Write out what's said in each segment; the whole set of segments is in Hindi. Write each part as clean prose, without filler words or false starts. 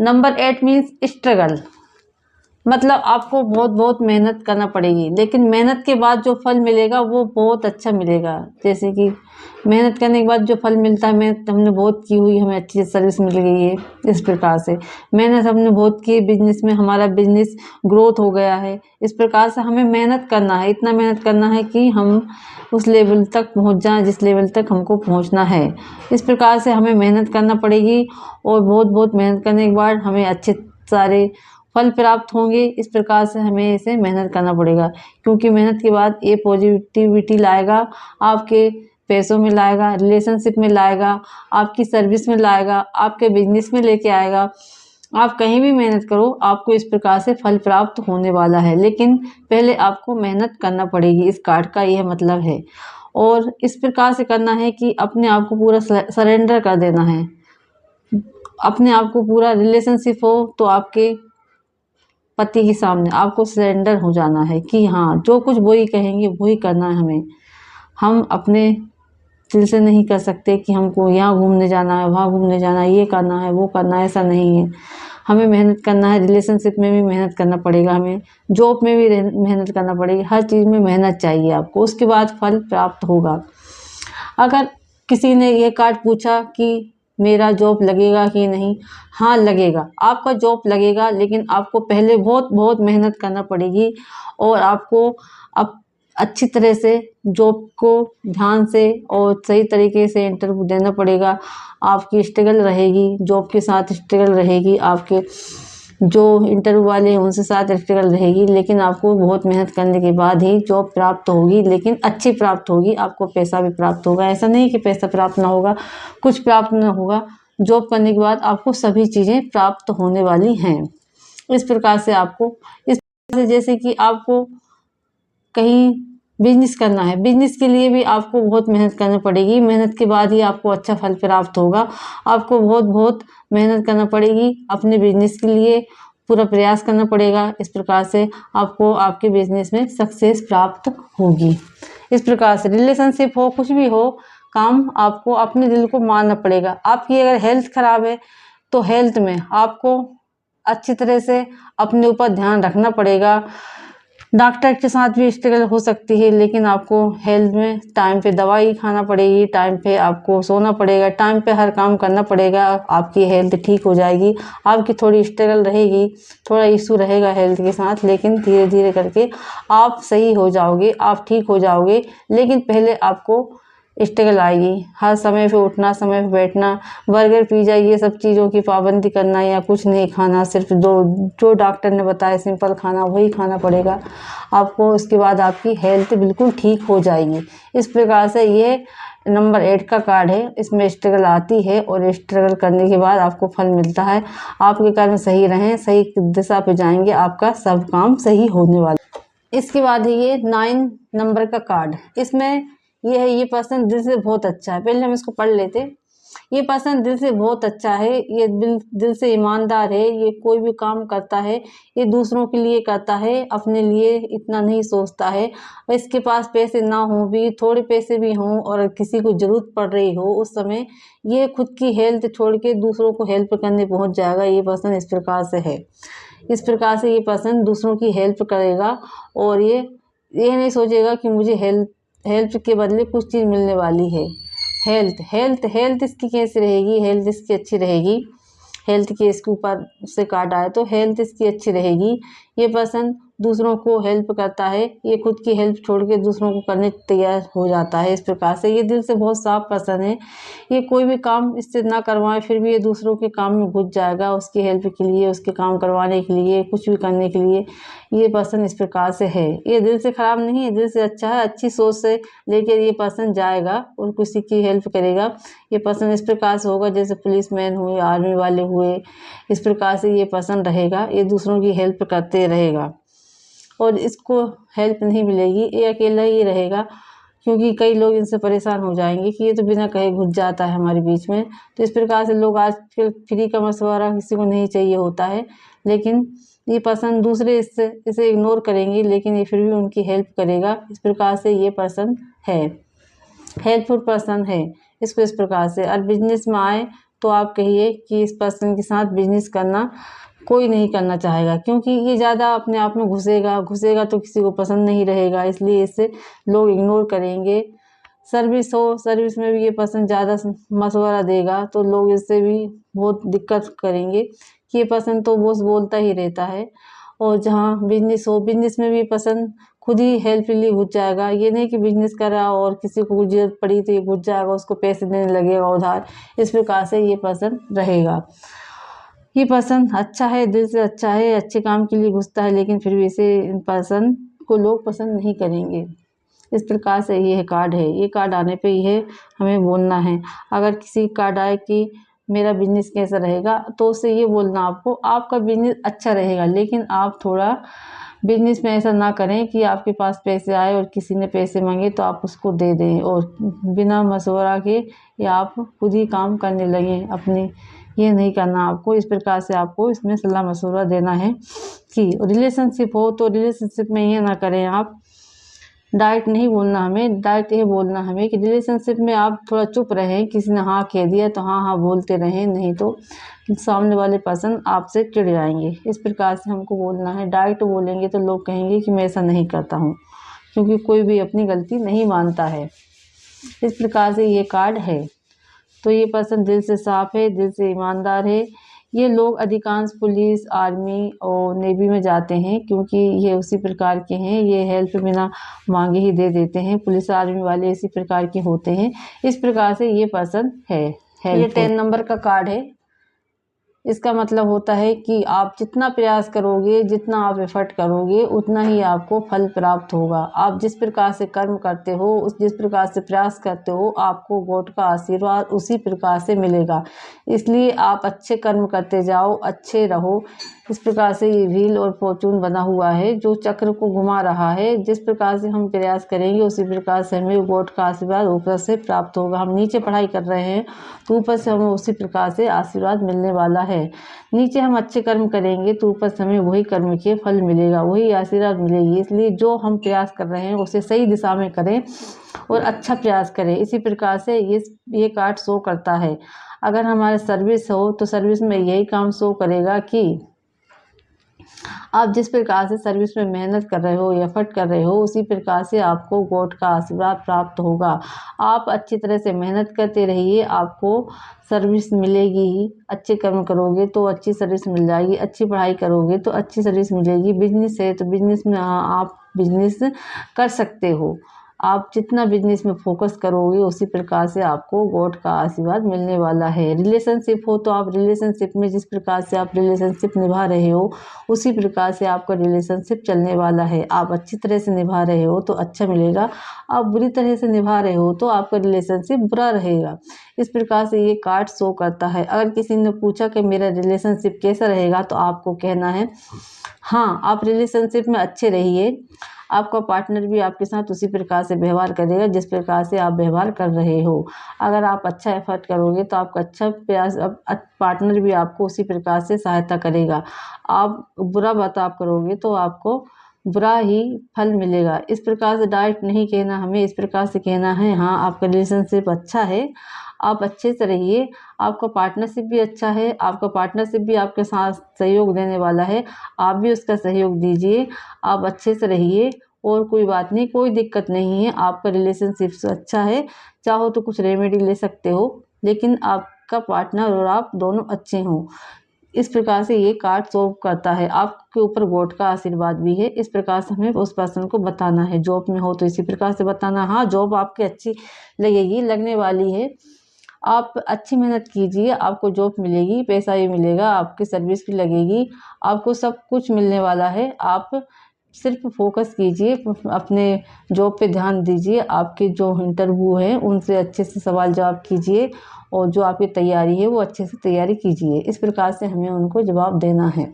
नंबर 8 मीन्स स्ट्रगल, मतलब आपको बहुत बहुत मेहनत करना पड़ेगी, लेकिन मेहनत के बाद जो फल मिलेगा वो बहुत अच्छा मिलेगा। जैसे कि मेहनत करने के बाद जो फल मिलता है, मेहनत हमने बहुत की हुई, हमें अच्छी सर्विस मिल गई है, इस प्रकार से मेहनत हमने बहुत की, बिजनेस में हमारा बिजनेस ग्रोथ हो गया है। इस प्रकार से हमें मेहनत करना है, इतना मेहनत करना है कि हम उस लेवल तक पहुंच जाएं जिस लेवल तक हमको पहुंचना है। इस प्रकार से हमें मेहनत करना पड़ेगी और बहुत बहुत मेहनत करने के बाद हमें अच्छे सारे फल प्राप्त होंगे। इस प्रकार से हमें इसे मेहनत करना पड़ेगा, क्योंकि मेहनत के बाद ये पॉजिटिविटी लाएगा, आपके पैसों में लाएगा, रिलेशनशिप में लाएगा, आपकी सर्विस में लाएगा, आपके बिजनेस में लेके आएगा। आप कहीं भी मेहनत करो, आपको इस प्रकार से फल प्राप्त होने वाला है, लेकिन पहले आपको मेहनत करना पड़ेगी। इस कार्ड का यह मतलब है। और इस प्रकार से करना है कि अपने आप को पूरा सरेंडर कर देना है। अपने आप को पूरा, रिलेशनशिप हो तो आपके पति के सामने आपको सरेंडर हो जाना है कि हाँ, जो कुछ वो ही कहेंगे वो ही करना है हमें। हम अपने दिल से नहीं कर सकते कि हमको यहाँ घूमने जाना है, वहाँ घूमने जाना है, ये करना है, वो करना है, ऐसा नहीं है। हमें मेहनत करना है, रिलेशनशिप में भी मेहनत करना पड़ेगा, हमें जॉब में भी मेहनत करना पड़ेगी, हर चीज़ में मेहनत चाहिए आपको, उसके बाद फल प्राप्त होगा। अगर किसी ने ये कार्ड पूछा कि मेरा जॉब लगेगा कि नहीं, हाँ लगेगा, आपका जॉब लगेगा, लेकिन आपको पहले बहुत बहुत मेहनत करना पड़ेगी और आपको अब अच्छी तरह से जॉब को ध्यान से और सही तरीके से इंटरव्यू देना पड़ेगा। आपकी स्ट्रगल रहेगी, जॉब के साथ स्ट्रगल रहेगी, आपके जो इंटरव्यू वाले हैं उनसे साथ स्ट्रगल रहेगी, लेकिन आपको बहुत मेहनत करने के बाद ही जॉब प्राप्त होगी, लेकिन अच्छी प्राप्त होगी, आपको पैसा भी प्राप्त होगा। ऐसा नहीं कि पैसा प्राप्त ना होगा, कुछ प्राप्त ना होगा। जॉब करने के बाद आपको सभी चीज़ें प्राप्त होने वाली हैं। इस प्रकार से आपको, इस प्रकार से जैसे कि आपको कहीं बिजनेस करना है, बिजनेस के लिए भी आपको बहुत मेहनत करनी पड़ेगी, मेहनत के बाद ही आपको अच्छा फल प्राप्त होगा। आपको बहुत बहुत मेहनत करना पड़ेगी, अपने बिजनेस के लिए पूरा प्रयास करना पड़ेगा। इस प्रकार से आपको आपके बिजनेस में सक्सेस प्राप्त होगी। इस प्रकार से रिलेशनशिप हो, कुछ भी हो, काम आपको अपने दिल को मानना पड़ेगा। आपकी अगर हेल्थ खराब है तो हेल्थ में आपको अच्छी तरह से अपने ऊपर ध्यान रखना पड़ेगा। डॉक्टर के साथ भी स्ट्रगल हो सकती है, लेकिन आपको हेल्थ में टाइम पे दवाई खाना पड़ेगी, टाइम पे आपको सोना पड़ेगा, टाइम पे हर काम करना पड़ेगा, आपकी हेल्थ ठीक हो जाएगी। आपकी थोड़ी स्ट्रगल रहेगी, थोड़ा इशू रहेगा हेल्थ के साथ, लेकिन धीरे धीरे करके आप सही हो जाओगे, आप ठीक हो जाओगे। लेकिन पहले आपको स्ट्रगल आएगी, हर समय पे उठना, समय पे बैठना, बर्गर पिज़्ज़ा ये सब चीज़ों की पाबंदी करना या कुछ नहीं खाना, सिर्फ जो डॉक्टर ने बताया सिंपल खाना वही खाना पड़ेगा आपको। उसके बाद आपकी हेल्थ बिल्कुल ठीक हो जाएगी। इस प्रकार से ये नंबर 8 का कार्ड है, इसमें स्ट्रगल आती है और स्ट्रगल करने के बाद आपको फल मिलता है। आपके कर्म सही रहें, सही दिशा पे जाएंगे, आपका सब काम सही होने वाला। इसके बाद है ये 9 नंबर का कार्ड। इसमें ये है, ये पर्सन दिल से बहुत अच्छा है। पहले हम इसको पढ़ लेते। ये पर्सन दिल से बहुत अच्छा है, ये दिल से ईमानदार है, ये कोई भी काम करता है ये दूसरों के लिए करता है, अपने लिए इतना नहीं सोचता है। और इसके पास पैसे ना हो भी, थोड़े पैसे भी हों और किसी को ज़रूरत पड़ रही हो उस समय ये खुद की हेल्थ छोड़ के दूसरों को हेल्प करने पहुंच जाएगा। ये पर्सन इस प्रकार से है, इस प्रकार से ये पर्सन दूसरों की हेल्प करेगा और ये नहीं सोचेगा कि मुझे हेल्प के बदले कुछ चीज़ मिलने वाली है। हेल्थ इसकी कैसी रहेगी, हेल्थ इसकी अच्छी रहेगी। हेल्थ के इसके ऊपर से कार्ड आए तो हेल्थ इसकी अच्छी रहेगी। ये पर्सन दूसरों को हेल्प करता है, ये खुद की हेल्प छोड़ के दूसरों को करने तैयार हो जाता है। इस प्रकार से ये दिल से बहुत साफ पर्सन है, ये कोई भी काम इससे ना करवाए फिर भी ये दूसरों के काम में घुस जाएगा, उसकी हेल्प के लिए, उसके काम करवाने के लिए, कुछ भी करने के लिए। ये पर्सन इस प्रकार से है, ये दिल से खराब नहीं है, दिल से अच्छा है, अच्छी सोच से लेकर ये पर्सन जाएगा और किसी की हेल्प करेगा। ये पर्सन इस प्रकार से होगा जैसे पुलिसमैन हुए, आर्मी वाले हुए, इस प्रकार से ये पर्सन रहेगा, ये दूसरों की हेल्प करते रहेगा और इसको हेल्प नहीं मिलेगी, ये अकेला ही रहेगा, क्योंकि कई लोग इनसे परेशान हो जाएंगे कि ये तो बिना कहे घुस जाता है हमारे बीच में। तो इस प्रकार से लोग आजकल फ्री का मशवरा किसी को नहीं चाहिए होता है, लेकिन ये पर्सन दूसरे इसे इग्नोर करेंगे, लेकिन ये फिर भी उनकी हेल्प करेगा। इस प्रकार से ये पर्सन है, हेल्पफुल पर्सन है, इसको इस प्रकार से। और बिजनेस में आए तो आप कहिए कि इस पर्सन के साथ बिजनेस करना कोई नहीं करना चाहेगा, क्योंकि ये ज़्यादा अपने आप में घुसेगा तो किसी को पसंद नहीं रहेगा, इसलिए इसे लोग इग्नोर करेंगे। सर्विस में भी ये पर्सन ज़्यादा मशवरा देगा तो लोग इससे भी बहुत दिक्कत करेंगे कि ये पर्सन तो बस बोलता ही रहता है। और जहाँ बिजनेस में भी पर्सन खुद ही हेल्पफुली घुस जाएगा। ये नहीं कि बिजनेस कर रहा और किसी को जरूरत पड़ी तो ये घुस जाएगा, उसको पैसे देने लगेगा उधार। इस प्रकार से ये पर्सन रहेगा। ये पर्सन अच्छा है, दिल से अच्छा है, अच्छे काम के लिए घुसता है, लेकिन फिर भी इसे पर्सन को लोग पसंद नहीं करेंगे। इस प्रकार से ये कार्ड है। ये कार्ड आने पे ये हमें बोलना है। अगर किसी कार्ड आए कि मेरा बिजनेस कैसा रहेगा, तो उससे ये बोलना आपको आपका बिजनेस अच्छा रहेगा, लेकिन आप थोड़ा बिजनेस में ऐसा ना करें कि आपके पास पैसे आए और किसी ने पैसे मांगे तो आप उसको दे दें और बिना मशवरा के या आप खुद ही काम करने लगें अपने। ये नहीं करना आपको। इस प्रकार से आपको इसमें सलाह मशवरा देना है कि रिलेशनशिप हो तो रिलेशनशिप में ये ना करें आप। डायरेक्ट नहीं बोलना हमें, डायरेक्ट ये बोलना हमें कि रिलेशनशिप में आप थोड़ा चुप रहें। किसी ने हाँ कह दिया तो हाँ हाँ बोलते रहें, नहीं तो सामने वाले पर्सन आपसे चिढ़ जाएंगे। इस प्रकार से हमको बोलना है। डायरेक्ट बोलेंगे तो लोग कहेंगे कि मैं ऐसा नहीं करता हूँ, क्योंकि कोई भी अपनी गलती नहीं मानता है। इस प्रकार से ये कार्ड है। तो ये पर्सन दिल से साफ है, दिल से ईमानदार है। ये लोग अधिकांश पुलिस, आर्मी और नेवी में जाते हैं, क्योंकि ये उसी प्रकार के हैं। ये हेल्प बिना मांगे ही दे देते हैं। पुलिस आर्मी वाले इसी प्रकार के होते हैं। इस प्रकार से ये पर्सन है। ये 10 नंबर का कार्ड है। इसका मतलब होता है कि आप जितना प्रयास करोगे, जितना आप एफर्ट करोगे, उतना ही आपको फल प्राप्त होगा। आप जिस प्रकार से कर्म करते हो, जिस प्रकार से प्रयास करते हो, आपको गॉड का आशीर्वाद उसी प्रकार से मिलेगा। इसलिए आप अच्छे कर्म करते जाओ, अच्छे रहो। इस प्रकार से ये व्हील और फॉर्चून बना हुआ है जो चक्र को घुमा रहा है। जिस प्रकार से हम प्रयास करेंगे उसी प्रकार से हमें गॉड का आशीर्वाद ऊपर से प्राप्त होगा। हम नीचे पढ़ाई कर रहे हैं तो ऊपर से हमें उसी प्रकार से आशीर्वाद मिलने वाला है। नीचे हम अच्छे कर्म करेंगे तो ऊपर से हमें वही कर्म के फल मिलेगा, वही आशीर्वाद मिलेगी। इसलिए जो हम प्रयास कर रहे हैं उसे सही दिशा में करें और अच्छा प्रयास करें। इसी प्रकार से ये कार्ड शो करता है। अगर हमारे सर्विस हो तो सर्विस में यही काम शो करेगा कि आप जिस प्रकार से सर्विस में मेहनत कर रहे हो, एफर्ट कर रहे हो, उसी प्रकार से आपको गॉड का आशीर्वाद प्राप्त होगा। आप अच्छी तरह से मेहनत करते रहिए, आपको सर्विस मिलेगी ही। अच्छे कर्म करोगे तो अच्छी सर्विस मिल जाएगी, अच्छी पढ़ाई करोगे तो अच्छी सर्विस मिलेगी। बिजनेस है तो बिजनेस में आप बिजनेस कर सकते हो। आप जितना बिजनेस में फोकस करोगे उसी प्रकार से आपको गॉड का आशीर्वाद मिलने वाला है। रिलेशनशिप हो तो आप रिलेशनशिप में जिस प्रकार से आप रिलेशनशिप निभा रहे हो उसी प्रकार से आपका रिलेशनशिप चलने वाला है। आप अच्छी तरह से निभा रहे हो तो अच्छा मिलेगा, आप बुरी तरह से निभा रहे हो तो आपका रिलेशनशिप बुरा रहेगा। इस प्रकार से ये कार्ड शो करता है। अगर किसी ने पूछा कि मेरा रिलेशनशिप कैसा रहेगा तो आपको कहना है हाँ, आप रिलेशनशिप में अच्छे रहिए। आपका पार्टनर भी आपके साथ उसी प्रकार से व्यवहार करेगा जिस प्रकार से आप व्यवहार कर रहे हो। अगर आप अच्छा एफर्ट करोगे तो आपका अच्छा प्रयास पार्टनर भी आपको उसी प्रकार से सहायता करेगा। आप बुरा बर्ताव करोगे तो आपको बुरा ही फल मिलेगा। इस प्रकार से डायरेक्ट नहीं कहना हमें, इस प्रकार से कहना है हाँ, आपका रिलेशनशिप अच्छा है, आप अच्छे से रहिए। आपका पार्टनरशिप भी अच्छा है, आपका पार्टनरशिप भी आपके साथ सहयोग देने वाला है, आप भी उसका सहयोग दीजिए। आप अच्छे से रहिए और कोई बात नहीं, कोई दिक्कत नहीं है। आपका रिलेशनशिप अच्छा है, चाहो तो कुछ रेमेडी ले सकते हो, लेकिन आपका पार्टनर और आप दोनों अच्छे हों। इस प्रकार से ये कार्ड शो करता है। आपके ऊपर गॉड का आशीर्वाद भी है। इस प्रकार से हमें उस पर्सन को बताना है। जॉब में हो तो इसी प्रकार से बताना, हाँ जॉब आपकी अच्छी लगेगी, लगने वाली है। आप अच्छी मेहनत कीजिए, आपको जॉब मिलेगी, पैसा भी मिलेगा, आपकी सर्विस भी लगेगी, आपको सब कुछ मिलने वाला है। आप सिर्फ फोकस कीजिए, अपने जॉब पे ध्यान दीजिए। आपके जो इंटरव्यू है उनसे अच्छे से सवाल जवाब कीजिए और जो आपकी तैयारी है वो अच्छे से तैयारी कीजिए। इस प्रकार से हमें उनको जवाब देना है।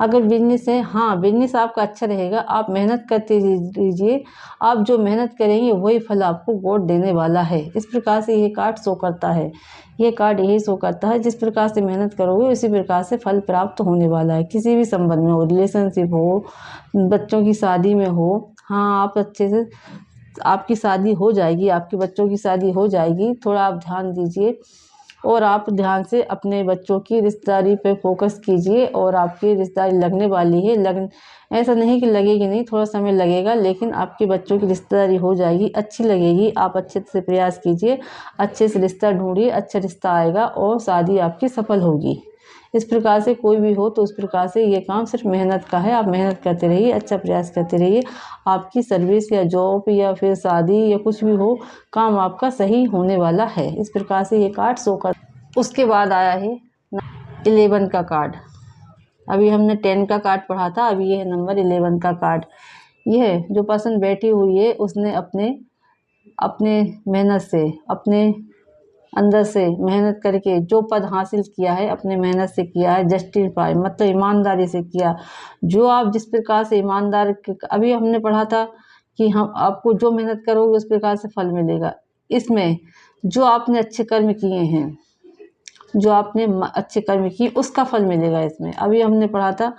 अगर बिजनेस है, हाँ बिजनेस आपका अच्छा रहेगा, आप मेहनत करते रहिए। आप जो मेहनत करेंगे वही फल आपको गॉड देने वाला है। इस प्रकार से ये कार्ड शो करता है। ये कार्ड यही शो करता है जिस प्रकार से मेहनत करोगे उसी प्रकार से फल प्राप्त होने वाला है। किसी भी संबंध में हो, रिलेशनशिप हो, बच्चों की शादी में हो, हाँ आप अच्छे से, आपकी शादी हो जाएगी, आपके बच्चों की शादी हो जाएगी। थोड़ा आप ध्यान दीजिए और आप ध्यान से अपने बच्चों की रिश्तेदारी पे फोकस कीजिए। और आपकी रिश्तेदारी लगने वाली है, ऐसा नहीं कि लगेगी नहीं, थोड़ा समय लगेगा, लेकिन आपके बच्चों की रिश्तेदारी हो जाएगी, अच्छी लगेगी। आप अच्छे से प्रयास कीजिए, अच्छे से रिश्ता ढूंढिए, अच्छा रिश्ता आएगा और शादी आपकी सफल होगी। इस प्रकार से कोई भी हो तो इस प्रकार से ये काम सिर्फ मेहनत का है। आप मेहनत करते रहिए, अच्छा प्रयास करते रहिए, आपकी सर्विस या जॉब या फिर शादी या कुछ भी हो, काम आपका सही होने वाला है। इस प्रकार से ये कार्ड शो कर। उसके बाद आया है 11 का कार्ड। अभी हमने 10 का कार्ड पढ़ा था, अभी ये है नंबर 11 का कार्ड। यह जो पर्सन बैठी हुई है उसने अपने मेहनत से, अपने अंदर से मेहनत करके जो पद हासिल किया है, अपने मेहनत से किया है, जस्टिफाई मतलब ईमानदारी से किया। जो आप जिस प्रकार से ईमानदार, अभी हमने पढ़ा था कि हम आपको जो मेहनत करोगे उस प्रकार से फल मिलेगा। इसमें जो आपने अच्छे कर्म किए हैं, जो आपने अच्छे कर्म किए उसका फल मिलेगा इसमें। अभी हमने पढ़ा था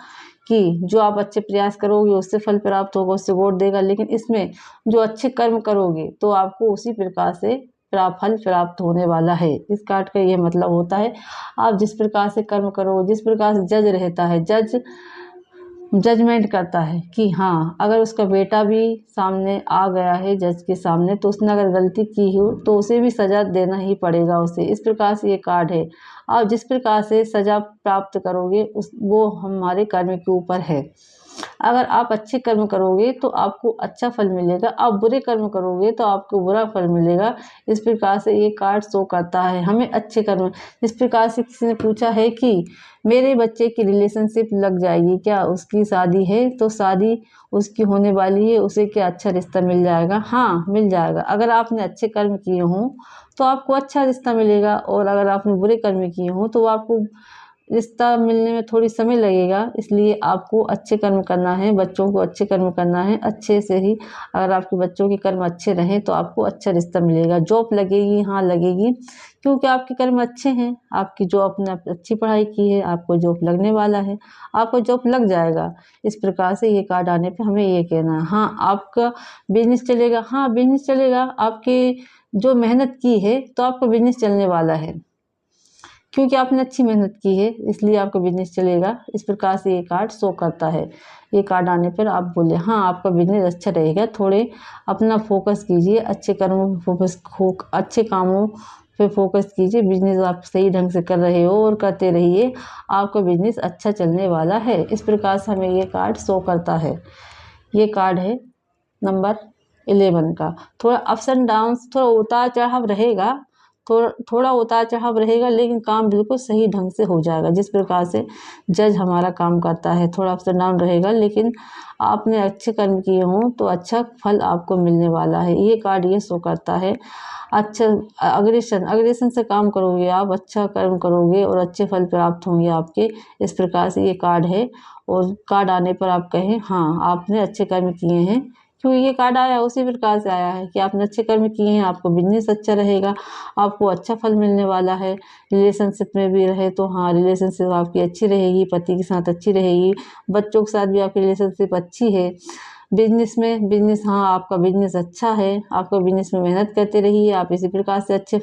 कि जो आप अच्छे प्रयास करोगे उससे फल प्राप्त होगा, उससे वोट देगा, लेकिन इसमें जो अच्छे कर्म करोगे तो आपको उसी प्रकार से फल प्राप्त होने वाला है। इस कार्ड का ये मतलब होता है, आप जिस प्रकार से कर्म करोगे, जिस प्रकार से जज रहता है, जजमेंट करता है कि हाँ अगर उसका बेटा भी सामने आ गया है जज के सामने तो उसने अगर गलती की हो तो उसे भी सज़ा देना ही पड़ेगा उसे। इस प्रकार से ये कार्ड है, आप जिस प्रकार से सज़ा प्राप्त करोगे वो हमारे कर्म के ऊपर है। अगर आप अच्छे कर्म करोगे तो आपको अच्छा फल मिलेगा, आप बुरे कर्म करोगे तो आपको बुरा फल मिलेगा। इस प्रकार से ये कार्ड शो करता है हमें अच्छे कर्म। जिस प्रकार से किसी ने पूछा है कि मेरे बच्चे की रिलेशनशिप लग जाएगी क्या, उसकी शादी है तो शादी उसकी होने वाली है, उसे क्या अच्छा रिश्ता मिल जाएगा? हाँ मिल जाएगा। अगर आपने अच्छे कर्म किए हों तो आपको अच्छा रिश्ता मिलेगा, और अगर आपने बुरे कर्म किए हों तो आपको रिश्ता मिलने में थोड़ी समय लगेगा। इसलिए आपको अच्छे कर्म करना है, बच्चों को अच्छे कर्म करना है, अच्छे से ही अगर आपके बच्चों के कर्म अच्छे रहें तो आपको अच्छा रिश्ता मिलेगा। जॉब लगेगी, हाँ लगेगी, क्योंकि आपके कर्म अच्छे हैं, आपकी जो आपने अच्छी पढ़ाई की है आपको जॉब लगने वाला है, आपको जॉब लग जाएगा। इस प्रकार से ये कार्ड आने पे हमें ये कहना है। हाँ आपका बिजनेस चलेगा, हाँ बिजनेस चलेगा, आपके जो मेहनत की है तो आपका बिजनेस चलने वाला है, क्योंकि आपने अच्छी मेहनत की है इसलिए आपका बिजनेस चलेगा। इस प्रकार से ये कार्ड शो करता है। ये कार्ड आने पर आप बोले हाँ आपका बिजनेस अच्छा रहेगा, थोड़े अपना फोकस कीजिए, अच्छे कर्मों पर फोकस, अच्छे कामों पे फोकस कीजिए। बिजनेस आप सही ढंग से कर रहे हो और करते रहिए, आपका बिजनेस अच्छा चलने वाला है। इस प्रकार से हमें ये कार्ड शो करता है। ये कार्ड है नंबर 11 का। थोड़ा अप्स एंड डाउन्स, थोड़ा उतार चढ़ाव रहेगा, थोड़ा उतार चढ़ाव रहेगा, लेकिन काम बिल्कुल सही ढंग से हो जाएगा। जिस प्रकार से जज हमारा काम करता है, थोड़ा अप्स एंड डाउन रहेगा, लेकिन आपने अच्छे कर्म किए हों तो अच्छा फल आपको मिलने वाला है। ये कार्ड ये शो करता है। अच्छा अग्रेसन से काम करोगे आप, अच्छा कर्म करोगे और अच्छे फल प्राप्त होंगे आपके। इस प्रकार से ये कार्ड है। और कार्ड आने पर आप कहें हाँ आपने अच्छे कर्म किए हैं, क्योंकि ये कार्ड आया उसी प्रकार से आया है कि आपने अच्छे कर्म किए हैं, आपको बिजनेस अच्छा रहेगा, आपको अच्छा फल मिलने वाला है। रिलेशनशिप में भी रहे तो हाँ रिलेशनशिप आपकी अच्छी रहेगी, पति के साथ अच्छी रहेगी, बच्चों के साथ भी आपकी रिलेशनशिप अच्छी है। बिजनेस हाँ आपका बिजनेस अच्छा है, आपका बिजनेस में मेहनत करते रहिए, आप इसी प्रकार से अच्छे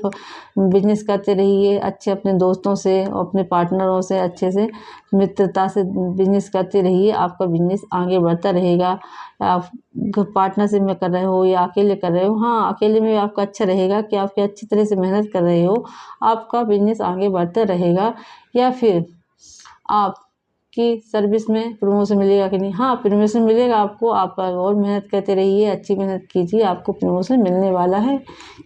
बिजनेस करते रहिए, अच्छे अपने दोस्तों से और अपने पार्टनरों से अच्छे से मित्रता से बिजनेस करते रहिए, आपका बिजनेस आगे बढ़ता रहेगा। आप पार्टनरशिप में कर रहे हो या अकेले कर रहे हो, हाँ अकेले में आपका अच्छा रहेगा कि आप अच्छी तरह से मेहनत कर रहे हो, आपका बिजनेस आगे बढ़ता रहेगा। या फिर आप कि सर्विस में प्रमोशन मिलेगा कि नहीं, हाँ प्रमोशन मिलेगा आपको, आप और मेहनत करते रहिए, अच्छी मेहनत कीजिए, आपको प्रमोशन मिलने वाला है,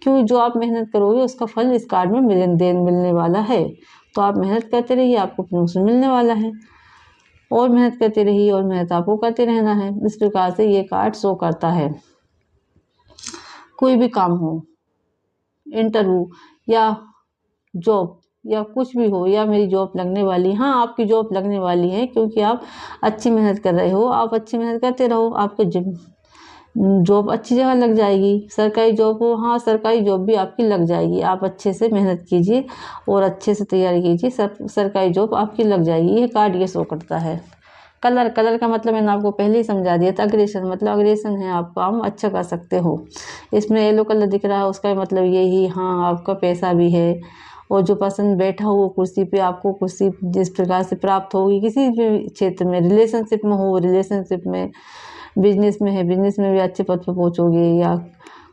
क्योंकि जो आप मेहनत करोगे उसका फल इस कार्ड में मिलने वाला है। तो आप मेहनत करते रहिए, आपको प्रमोशन मिलने वाला है, और मेहनत करते रहिए और मेहनत आपको करते रहना है। इस प्रकार से ये कार्ड शो करता है। कोई भी काम हो, इंटरव्यू या जॉब या कुछ भी हो, या मेरी जॉब लगने वाली, हाँ आपकी जॉब लगने वाली है, क्योंकि आप अच्छी मेहनत कर रहे हो, आप अच्छी मेहनत करते रहो, आपको जॉब अच्छी जगह लग जाएगी। सरकारी जॉब हो, हाँ सरकारी जॉब भी आपकी लग जाएगी, आप अच्छे से मेहनत कीजिए और अच्छे से तैयारी कीजिए, सरकारी जॉब आपकी लग जाएगी। ये कार्ड ये शो करता है। कलर का मतलब मैंने आपको पहले ही समझा दिया था। अग्रेसन मतलब अग्रेसन है, आप काम अच्छा कर सकते हो। इसमें येलो कलर दिख रहा है, उसका मतलब यही हाँ आपका पैसा भी है और जो पसंद बैठा हो वो कुर्सी पे आपको कुर्सी जिस प्रकार से प्राप्त होगी, किसी भी क्षेत्र में, रिलेशनशिप में हो, रिलेशनशिप में, बिजनेस में है, बिजनेस में भी अच्छे पद पर पहुँचोगे, या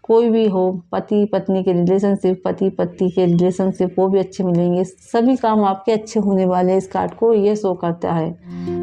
कोई भी हो, पति पत्नी के रिलेशनशिप, पति पत्नी के रिलेशनशिप, वो भी अच्छे मिलेंगे। सभी काम आपके अच्छे होने वाले हैं, इस कार्ड को ये शो करता है।